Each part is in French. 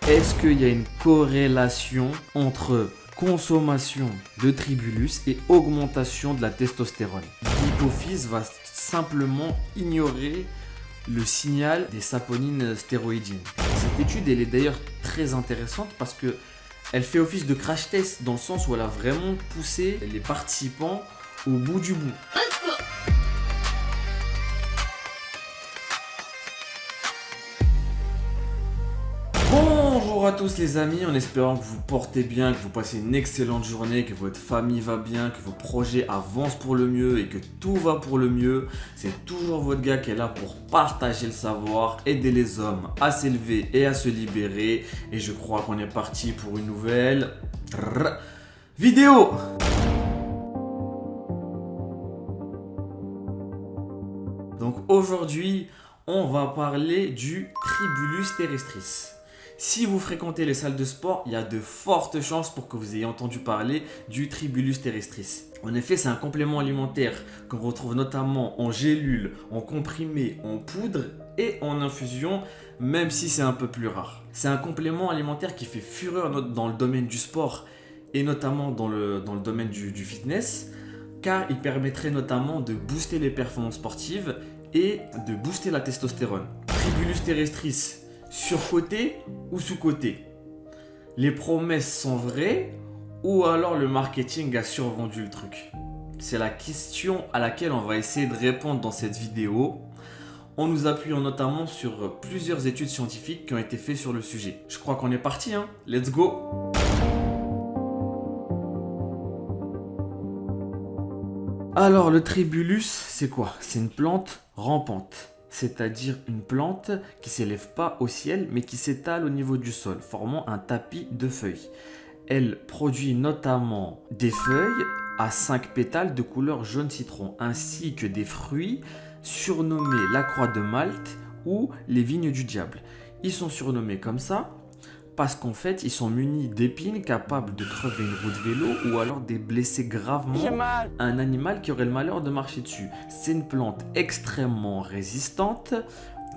Est-ce qu'il y a une corrélation entre consommation de Tribulus et augmentation de la testostérone? L'hypophyse va simplement ignorer le signal des saponines stéroïdiennes. Cette étude, elle est d'ailleurs très intéressante parce que elle fait office de crash test dans le sens où elle a vraiment poussé les participants au bout du bout. Bonjour à tous les amis, en espérant que vous portez bien, que vous passez une excellente journée, que votre famille va bien, que vos projets avancent pour le mieux et que tout va pour le mieux. C'est toujours votre gars qui est là pour partager le savoir, aider les hommes à s'élever et à se libérer. Et je crois qu'on est parti pour une nouvelle vidéo. Donc aujourd'hui, on va parler du Tribulus terrestris. Si vous fréquentez les salles de sport, il y a de fortes chances pour que vous ayez entendu parler du Tribulus terrestris. En effet, c'est un complément alimentaire qu'on retrouve notamment en gélule, en comprimé, en poudre et en infusion, même si c'est un peu plus rare. C'est un complément alimentaire qui fait fureur dans le domaine du sport et notamment dans le domaine du fitness, car il permettrait notamment de booster les performances sportives et de booster la testostérone. Tribulus terrestris, surcoté ou sous-coté? Les promesses sont vraies ou alors le marketing a survendu le truc? C'est la question à laquelle on va essayer de répondre dans cette vidéo en nous appuyant notamment sur plusieurs études scientifiques qui ont été faites sur le sujet. Je crois qu'on est parti, hein? Let's go! Alors le Tribulus, c'est quoi? C'est une plante rampante. C'est-à-dire une plante qui ne s'élève pas au ciel mais qui s'étale au niveau du sol, formant un tapis de feuilles. Elle produit notamment des feuilles à 5 pétales de couleur jaune citron, ainsi que des fruits surnommés la croix de Malte ou les vignes du diable. Ils sont surnommés comme ça parce qu'en fait, ils sont munis d'épines capables de crever une roue de vélo ou alors de blesser gravement un animal qui aurait le malheur de marcher dessus. C'est une plante extrêmement résistante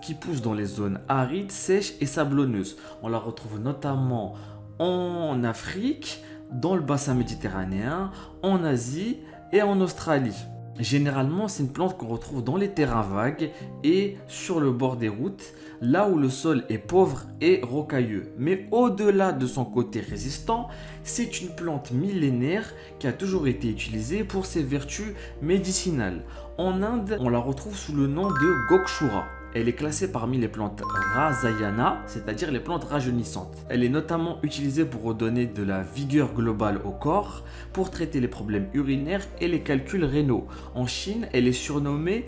qui pousse dans les zones arides, sèches et sablonneuses. On la retrouve notamment en Afrique, dans le bassin méditerranéen, en Asie et en Australie. Généralement, c'est une plante qu'on retrouve dans les terrains vagues et sur le bord des routes, là où le sol est pauvre et rocailleux. Mais au-delà de son côté résistant, c'est une plante millénaire qui a toujours été utilisée pour ses vertus médicinales. En Inde, on la retrouve sous le nom de Gokshura. Elle est classée parmi les plantes Rasayana, c'est-à-dire les plantes rajeunissantes. Elle est notamment utilisée pour redonner de la vigueur globale au corps, pour traiter les problèmes urinaires et les calculs rénaux. En Chine, elle est surnommée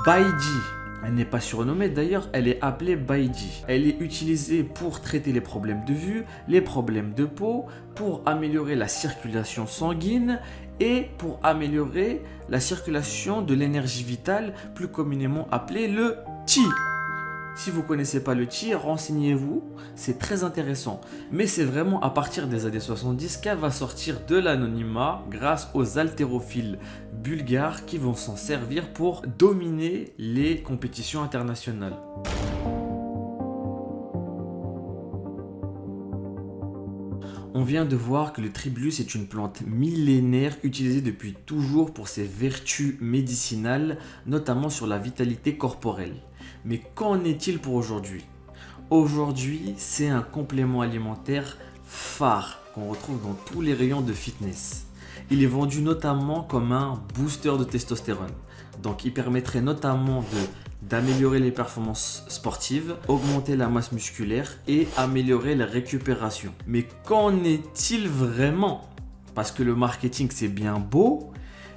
Baiji. Elle n'est pas surnommée d'ailleurs, elle est appelée Baiji. Elle est utilisée pour traiter les problèmes de vue, les problèmes de peau, pour améliorer la circulation sanguine et pour améliorer la circulation de l'énergie vitale, plus communément appelée le Qi. Si vous ne connaissez pas le Qi, renseignez-vous, c'est très intéressant. Mais c'est vraiment à partir des années 70 qu'elle va sortir de l'anonymat grâce aux haltérophiles bulgares qui vont s'en servir pour dominer les compétitions internationales. On vient de voir que le Tribulus est une plante millénaire utilisée depuis toujours pour ses vertus médicinales, notamment sur la vitalité corporelle. Mais qu'en est-il pour aujourd'hui? Aujourd'hui, c'est un complément alimentaire phare qu'on retrouve dans tous les rayons de fitness. Il est vendu notamment comme un booster de testostérone. Donc il permettrait notamment d'améliorer les performances sportives, augmenter la masse musculaire et améliorer la récupération. Mais qu'en est-il vraiment? Parce que le marketing c'est bien beau,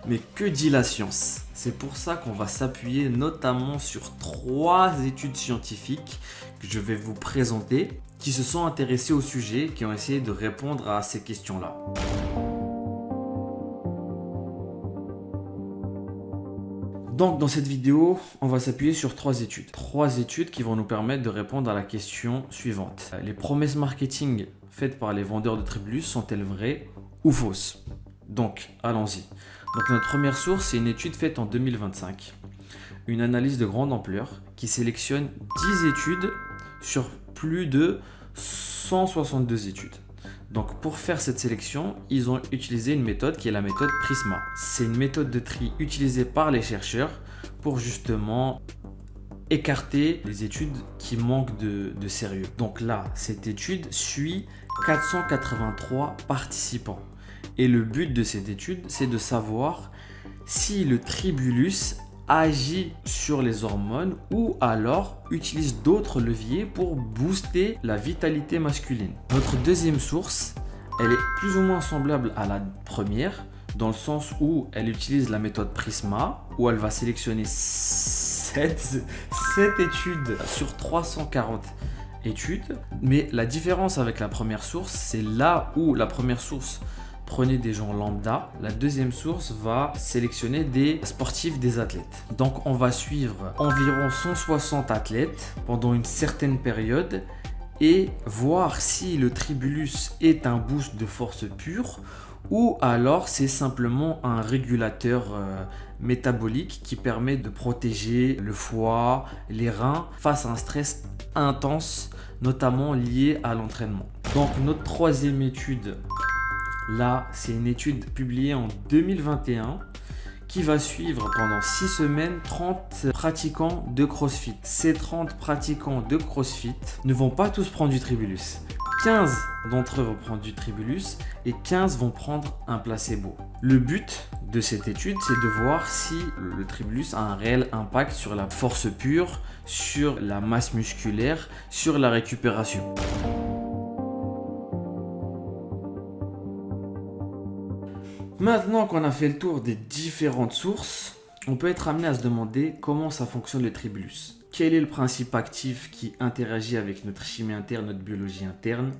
mais que dit la science? C'est pour ça qu'on va s'appuyer notamment sur 3 études scientifiques que je vais vous présenter qui se sont intéressées au sujet, qui ont essayé de répondre à ces questions-là. Donc dans cette vidéo, on va s'appuyer sur 3 études. 3 études qui vont nous permettre de répondre à la question suivante. Les promesses marketing faites par les vendeurs de Tribulus sont-elles vraies ou fausses? Donc allons-y. Donc notre première source, c'est une étude faite en 2025. Une analyse de grande ampleur qui sélectionne 10 études sur plus de 162 études. Donc pour faire cette sélection, ils ont utilisé une méthode qui est la méthode Prisma. C'est une méthode de tri utilisée par les chercheurs pour justement écarter les études qui manquent de sérieux. Donc là, cette étude suit 483 participants. Et le but de cette étude, c'est de savoir si le tribulus agit sur les hormones ou alors utilise d'autres leviers pour booster la vitalité masculine. Notre deuxième source, elle est plus ou moins semblable à la première, dans le sens où elle utilise la méthode Prisma, où elle va sélectionner 7 études sur 340 études. Mais la différence avec la première source, c'est là où la première source prenez des gens lambda, la deuxième source va sélectionner des sportifs, des athlètes. Donc on va suivre environ 160 athlètes pendant une certaine période et voir si le tribulus est un boost de force pure ou alors c'est simplement un régulateur métabolique qui permet de protéger le foie, les reins face à un stress intense, notamment lié à l'entraînement. Donc notre troisième étude, là, c'est une étude publiée en 2021 qui va suivre pendant 6 semaines 30 pratiquants de CrossFit. Ces 30 pratiquants de CrossFit ne vont pas tous prendre du tribulus. 15 d'entre eux vont prendre du tribulus et 15 vont prendre un placebo. Le but de cette étude, c'est de voir si le tribulus a un réel impact sur la force pure, sur la masse musculaire, sur la récupération. Maintenant qu'on a fait le tour des différentes sources, on peut être amené à se demander comment ça fonctionne le tribulus. Quel est le principe actif qui interagit avec notre chimie interne, notre biologie interne?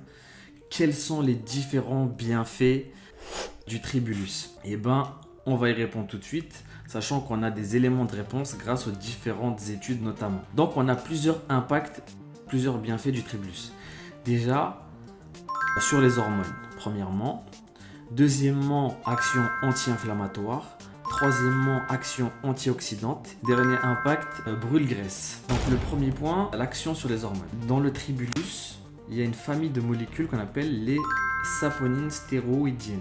Quels sont les différents bienfaits du tribulus? Eh bien, on va y répondre tout de suite, sachant qu'on a des éléments de réponse grâce aux différentes études notamment. Donc, on a plusieurs impacts, plusieurs bienfaits du tribulus. Déjà, sur les hormones, premièrement. Deuxièmement, action anti-inflammatoire. Troisièmement, action antioxydante. Dernier impact, brûle-graisse. Donc le premier point, l'action sur les hormones. Dans le tribulus, il y a une famille de molécules qu'on appelle les saponines stéroïdiennes.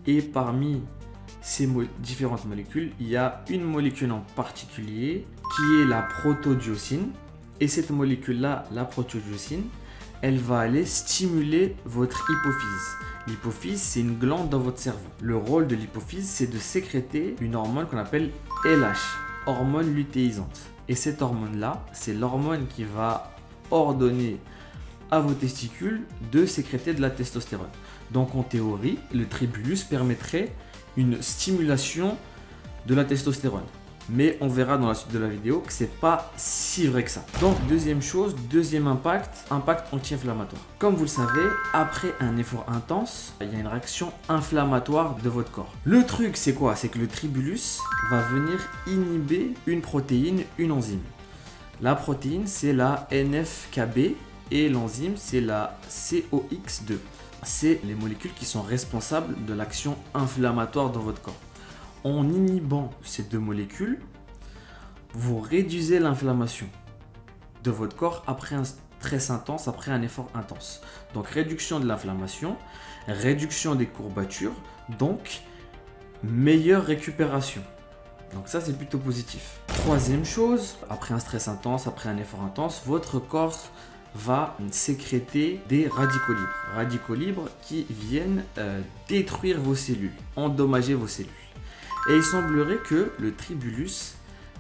Et parmi ces différentes molécules, il y a une molécule en particulier qui est la protodiocine. Et cette molécule-là, la protodiocine, elle va aller stimuler votre hypophyse. L'hypophyse, c'est une glande dans votre cerveau. Le rôle de l'hypophyse, c'est de sécréter une hormone qu'on appelle LH, hormone lutéisante. Et cette hormone-là, c'est l'hormone qui va ordonner à vos testicules de sécréter de la testostérone. Donc en théorie, le tribulus permettrait une stimulation de la testostérone. Mais on verra dans la suite de la vidéo que c'est pas si vrai que ça. Donc deuxième chose, deuxième impact anti-inflammatoire. Comme vous le savez, après un effort intense, il y a une réaction inflammatoire de votre corps. Le truc c'est quoi? C'est que le tribulus va venir inhiber une protéine, une enzyme. La protéine c'est la NF-κB et l'enzyme c'est la COX-2. C'est les molécules qui sont responsables de l'action inflammatoire dans votre corps. En inhibant ces deux molécules, vous réduisez l'inflammation de votre corps après un stress intense, après un effort intense. Donc réduction de l'inflammation, réduction des courbatures, donc meilleure récupération. Donc ça c'est plutôt positif. Troisième chose, après un stress intense, après un effort intense, votre corps va sécréter des radicaux libres. Radicaux libres qui viennent détruire vos cellules, endommager vos cellules. Et il semblerait que le tribulus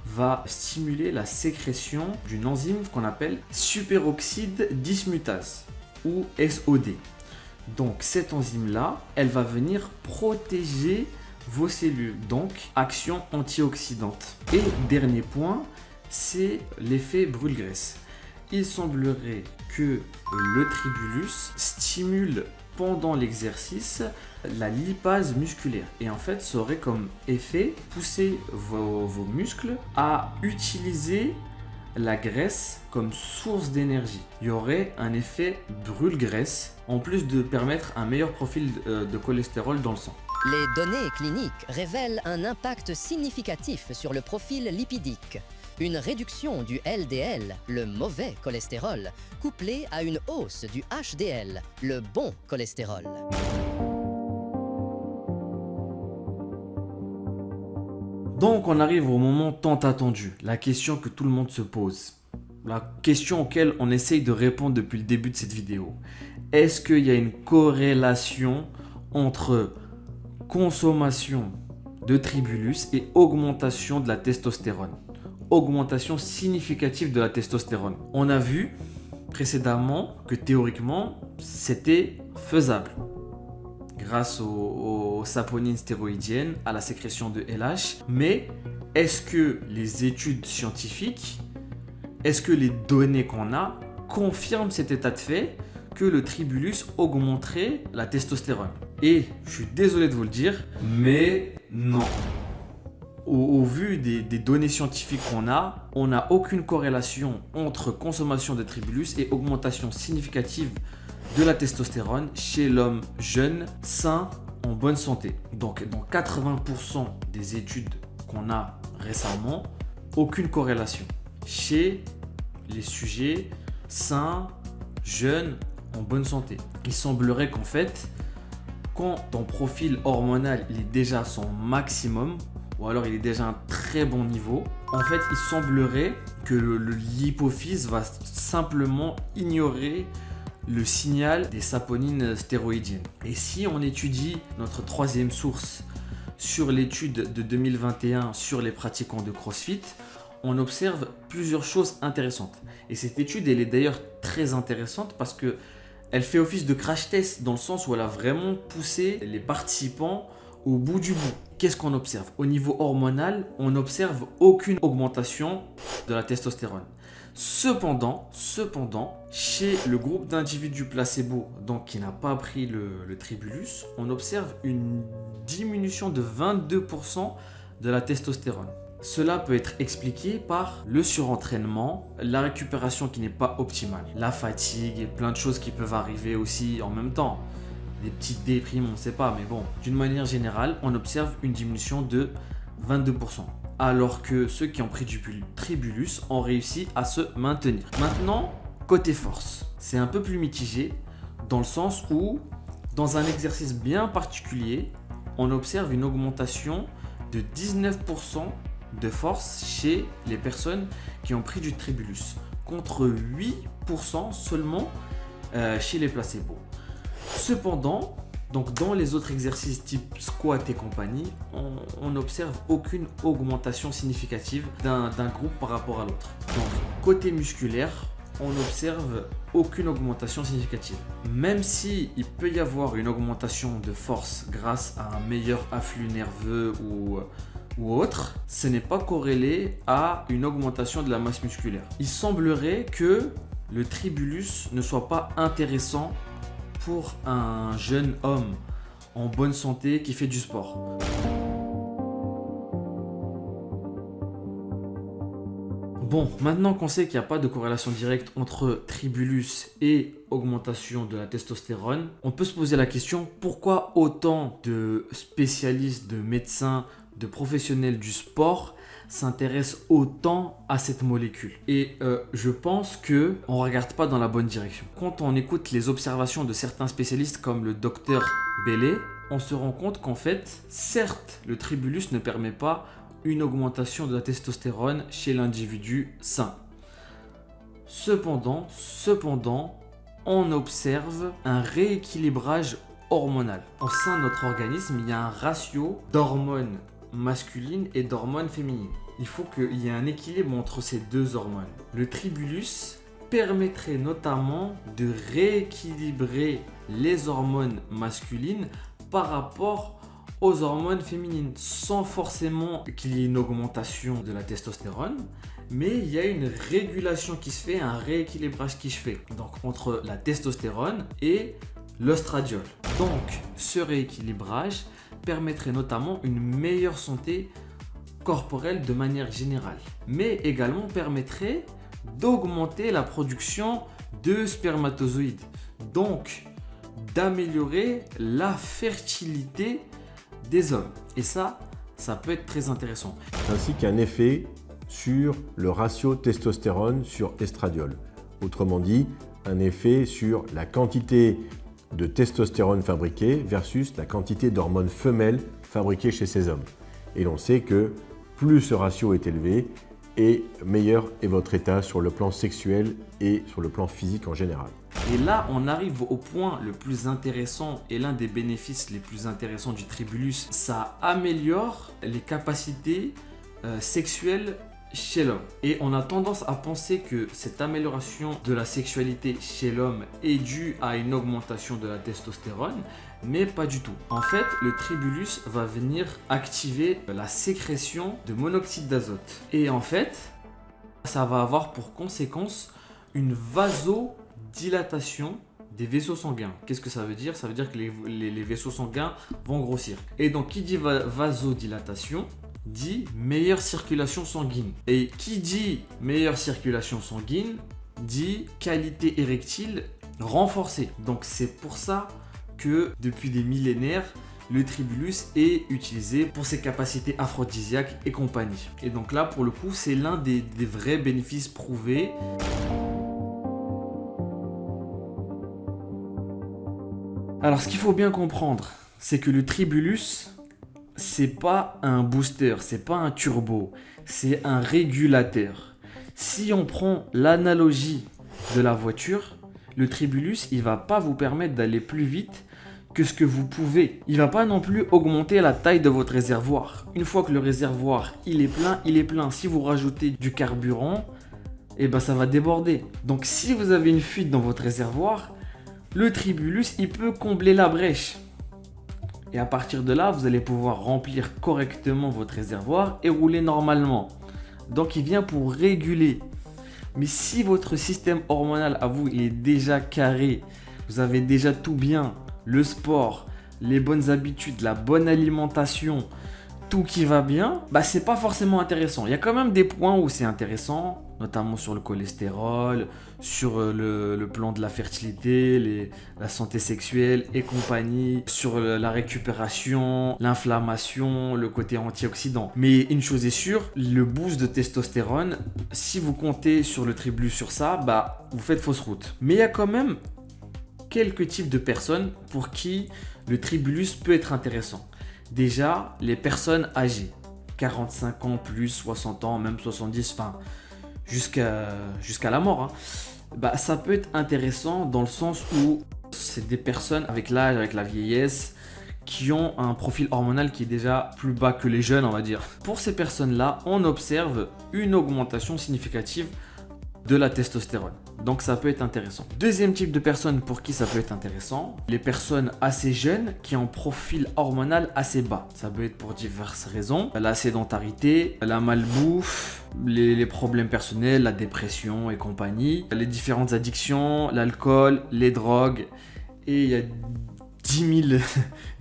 va stimuler la sécrétion d'une enzyme qu'on appelle superoxyde dismutase ou SOD. Donc cette enzyme-là, elle va venir protéger vos cellules, donc action antioxydante. Et dernier point, c'est l'effet brûle-graisse. Il semblerait que le tribulus stimule pendant l'exercice la lipase musculaire et en fait ça aurait comme effet pousser vos muscles à utiliser la graisse comme source d'énergie. Il y aurait un effet brûle-graisse en plus de permettre un meilleur profil de cholestérol dans le sang. Les données cliniques révèlent un impact significatif sur le profil lipidique. Une réduction du LDL, le mauvais cholestérol, couplée à une hausse du HDL, le bon cholestérol. Donc on arrive au moment tant attendu, la question que tout le monde se pose. La question auquel on essaye de répondre depuis le début de cette vidéo. Est-ce qu'il y a une corrélation entre consommation de tribulus et augmentation de la testostérone? Augmentation significative de la testostérone. On a vu précédemment que théoriquement c'était faisable grâce aux saponines stéroïdiennes, à la sécrétion de LH. Mais est-ce que les études scientifiques, est-ce que les données qu'on a confirment cet état de fait que le tribulus augmenterait la testostérone? Et je suis désolé de vous le dire, mais non. Au vu des données scientifiques qu'on a, on n'a aucune corrélation entre consommation de tribulus et augmentation significative de la testostérone chez l'homme jeune, sain, en bonne santé. Donc dans 80% des études qu'on a récemment, aucune corrélation chez les sujets sains, jeunes, en bonne santé. Il semblerait qu'en fait, quand ton profil hormonal il est déjà à son maximum, ou alors il est déjà à un très bon niveau, en fait il semblerait que l'hypophyse va simplement ignorer le signal des saponines stéroïdiennes. Et si on étudie notre troisième source sur l'étude de 2021 sur les pratiquants de CrossFit, on observe plusieurs choses intéressantes. Et cette étude, elle est d'ailleurs très intéressante parce que elle fait office de crash test dans le sens où elle a vraiment poussé les participants au bout du bout. Qu'est-ce qu'on observe? Au niveau hormonal, on n'observe aucune augmentation de la testostérone. Cependant, chez le groupe d'individus placebo, donc qui n'a pas pris le tribulus, on observe une diminution de 22% de la testostérone. Cela peut être expliqué par le surentraînement, la récupération qui n'est pas optimale, la fatigue et plein de choses qui peuvent arriver aussi en même temps. Des petites déprimes, on ne sait pas, mais bon, d'une manière générale, on observe une diminution de 22%. Alors que ceux qui ont pris du tribulus ont réussi à se maintenir. Maintenant, côté force, c'est un peu plus mitigé dans le sens où, dans un exercice bien particulier, on observe une augmentation de 19% de force chez les personnes qui ont pris du tribulus, contre 8% seulement chez les placebos. Cependant, donc dans les autres exercices type squat et compagnie, on n'observe aucune augmentation significative d'un groupe par rapport à l'autre. Donc côté musculaire, on n'observe aucune augmentation significative. Même si il peut y avoir une augmentation de force grâce à un meilleur afflux nerveux ou autre, ce n'est pas corrélé à une augmentation de la masse musculaire. Il semblerait que le tribulus ne soit pas intéressant pour un jeune homme en bonne santé qui fait du sport. Bon, maintenant qu'on sait qu'il n'y a pas de corrélation directe entre tribulus et augmentation de la testostérone, on peut se poser la question pourquoi autant de spécialistes, de médecins, de professionnels du sport s'intéressent autant à cette molécule. Et je pense qu'on ne regarde pas dans la bonne direction. Quand on écoute les observations de certains spécialistes comme le docteur Bellet, on se rend compte qu'en fait, certes, le tribulus ne permet pas une augmentation de la testostérone chez l'individu sain. Cependant, on observe un rééquilibrage hormonal. Au sein de notre organisme, il y a un ratio d'hormones masculines et d'hormones féminines. Il faut qu'il y ait un équilibre entre ces deux hormones. Le tribulus permettrait notamment de rééquilibrer les hormones masculines par rapport aux hormones féminines, sans forcément qu'il y ait une augmentation de la testostérone, mais il y a une régulation qui se fait, un rééquilibrage qui se fait donc entre la testostérone et l'oestradiol. Donc ce rééquilibrage permettrait notamment une meilleure santé corporelle de manière générale, mais également permettrait d'augmenter la production de spermatozoïdes, donc d'améliorer la fertilité des hommes. Et ça peut être très intéressant. Ainsi qu'un effet sur le ratio testostérone sur estradiol. Autrement dit, un effet sur la quantité de testostérone fabriquée versus la quantité d'hormones femelles fabriquées chez ces hommes. Et l'on sait que plus ce ratio est élevé, et meilleur est votre état sur le plan sexuel et sur le plan physique en général. Et là, on arrive au point le plus intéressant et l'un des bénéfices les plus intéressants du tribulus. Ça améliore les capacités sexuelles chez l'homme. Et on a tendance à penser que cette amélioration de la sexualité chez l'homme est due à une augmentation de la testostérone, mais pas du tout. En fait, le tribulus va venir activer la sécrétion de monoxyde d'azote. Et en fait, ça va avoir pour conséquence une vasodilatation des vaisseaux sanguins. Qu'est-ce que ça veut dire? Ça veut dire que les vaisseaux sanguins vont grossir. Et donc, qui dit vasodilatation dit meilleure circulation sanguine. Et qui dit meilleure circulation sanguine dit qualité érectile renforcée. Donc c'est pour ça que depuis des millénaires, le tribulus est utilisé pour ses capacités aphrodisiaques et compagnie. Et donc là, pour le coup, c'est l'un des vrais bénéfices prouvés. Alors ce qu'il faut bien comprendre, c'est que le tribulus, c'est pas un booster, c'est pas un turbo, c'est un régulateur. Si on prend l'analogie de la voiture, le tribulus, il va pas vous permettre d'aller plus vite que ce que vous pouvez. Il va pas non plus augmenter la taille de votre réservoir. Une fois que le réservoir, il est plein, il est plein. Si vous rajoutez du carburant, eh ben ça va déborder. Donc si vous avez une fuite dans votre réservoir, le tribulus, il peut combler la brèche. Et à partir de là, vous allez pouvoir remplir correctement votre réservoir et rouler normalement. Donc il vient pour réguler. Mais si votre système hormonal à vous il est déjà carré, vous avez déjà tout bien, le sport, les bonnes habitudes, la bonne alimentation, tout qui va bien, bah c'est pas forcément intéressant. Il y a quand même des points où c'est intéressant, notamment sur le cholestérol, sur le plan de la fertilité, la santé sexuelle et compagnie, sur la récupération, l'inflammation, le côté antioxydant. Mais une chose est sûre, le boost de testostérone, si vous comptez sur le tribulus sur ça, bah vous faites fausse route. Mais il y a quand même quelques types de personnes pour qui le tribulus peut être intéressant. Déjà, les personnes âgées, 45 ans plus, 60 ans, même 70, enfin jusqu'à la mort, hein. Bah, ça peut être intéressant dans le sens où c'est des personnes avec l'âge, avec la vieillesse, qui ont un profil hormonal qui est déjà plus bas que les jeunes, on va dire. Pour ces personnes-là, on observe une augmentation significative de la testostérone. Donc ça peut être intéressant. Deuxième type de personnes pour qui ça peut être intéressant, les personnes assez jeunes qui ont un profil hormonal assez bas. Ça peut être pour diverses raisons. La sédentarité, la malbouffe, les problèmes personnels, la dépression et compagnie, les différentes addictions, l'alcool, les drogues, et il y a 10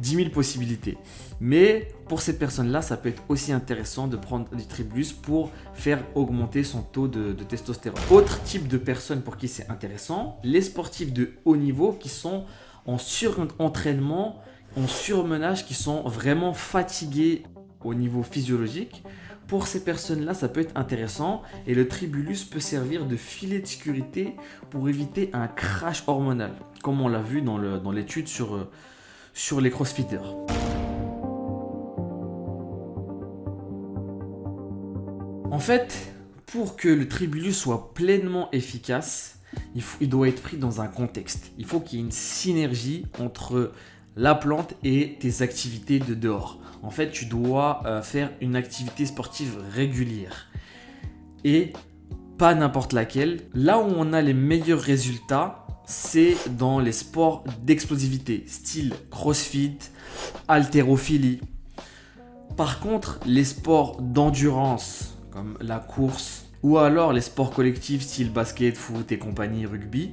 000 possibilités. Mais pour ces personnes-là, ça peut être aussi intéressant de prendre du tribulus pour faire augmenter son taux de testostérone. Autre type de personnes pour qui c'est intéressant, les sportifs de haut niveau qui sont en surentraînement, en surmenage, qui sont vraiment fatigués au niveau physiologique. Pour ces personnes-là, ça peut être intéressant et le tribulus peut servir de filet de sécurité pour éviter un crash hormonal, comme on l'a vu dans l'étude sur les crossfitters. En fait, pour que le tribulus soit pleinement efficace, il doit être pris dans un contexte. Il faut qu'il y ait une synergie entre la plante et tes activités de dehors. En fait, tu dois faire une activité sportive régulière et pas n'importe laquelle. Là où on a les meilleurs résultats, c'est dans les sports d'explosivité, style crossfit, haltérophilie. Par contre, les sports d'endurance, comme la course, ou alors les sports collectifs, style basket, foot et compagnie, rugby,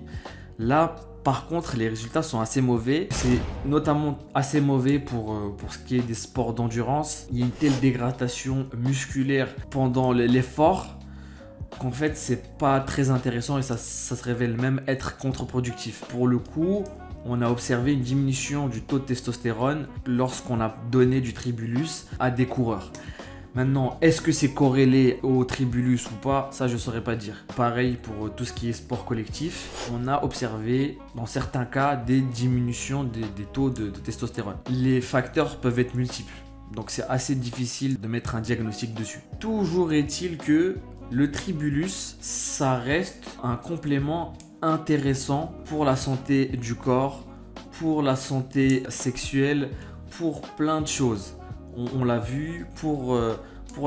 là, par contre, les résultats sont assez mauvais. C'est notamment assez mauvais pour ce qui est des sports d'endurance. Il y a une telle dégradation musculaire pendant l'effort qu'en fait, c'est pas très intéressant et ça se révèle même être contre-productif. Pour le coup, on a observé une diminution du taux de testostérone lorsqu'on a donné du tribulus à des coureurs. Maintenant, est-ce que c'est corrélé au tribulus ou pas? Ça, je ne saurais pas dire. Pareil pour tout ce qui est sport collectif. On a observé, dans certains cas, des diminutions des taux de testostérone. Les facteurs peuvent être multiples. Donc, c'est assez difficile de mettre un diagnostic dessus. Toujours est-il que le tribulus, ça reste un complément intéressant pour la santé du corps, pour la santé sexuelle, pour plein de choses. On l'a vu, pour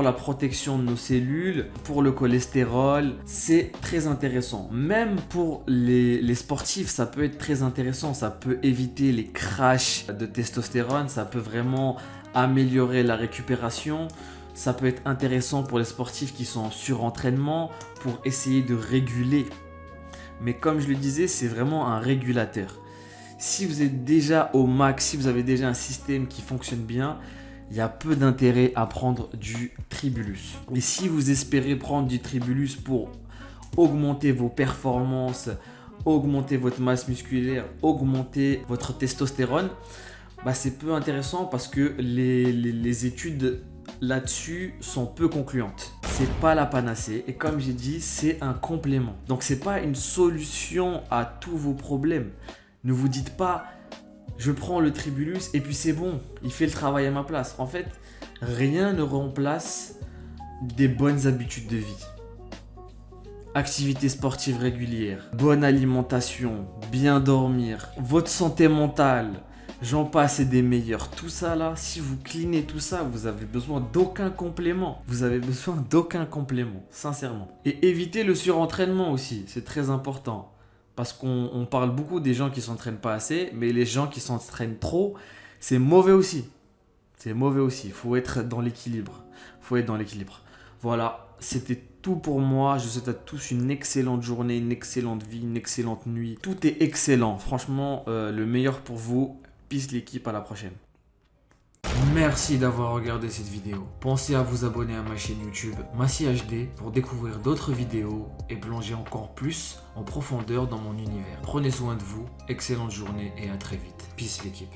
la protection de nos cellules, pour le cholestérol, c'est très intéressant. Même pour les sportifs, ça peut être très intéressant. Ça peut éviter les crashs de testostérone, ça peut vraiment améliorer la récupération. Ça peut être intéressant pour les sportifs qui sont en surentraînement, pour essayer de réguler. Mais comme je le disais, c'est vraiment un régulateur. Si vous êtes déjà au max, si vous avez déjà un système qui fonctionne bien, il y a peu d'intérêt à prendre du tribulus. Et si vous espérez prendre du tribulus pour augmenter vos performances, augmenter votre masse musculaire, augmenter votre testostérone, c'est peu intéressant parce que les études là-dessus sont peu concluantes. C'est pas la panacée et comme j'ai dit, c'est un complément. Donc c'est pas une solution à tous vos problèmes. Ne vous dites pas je prends le tribulus et puis c'est bon, il fait le travail à ma place. En fait, rien ne remplace des bonnes habitudes de vie. Activité sportive régulière, bonne alimentation, bien dormir, votre santé mentale, j'en passe et des meilleurs. Tout ça là, si vous cleanez tout ça, vous avez besoin d'aucun complément. Vous avez besoin d'aucun complément, sincèrement. Et évitez le surentraînement aussi, c'est très important. Parce qu'on parle beaucoup des gens qui ne s'entraînent pas assez, mais les gens qui s'entraînent trop, c'est mauvais aussi. C'est mauvais aussi, il faut être dans l'équilibre. Voilà, c'était tout pour moi. Je vous souhaite à tous une excellente journée, une excellente vie, une excellente nuit. Tout est excellent, franchement, le meilleur pour vous. Peace l'équipe, à la prochaine. Merci d'avoir regardé cette vidéo. Pensez à vous abonner à ma chaîne YouTube Massi HD pour découvrir d'autres vidéos et plonger encore plus en profondeur dans mon univers. Prenez soin de vous, excellente journée et à très vite. Peace l'équipe.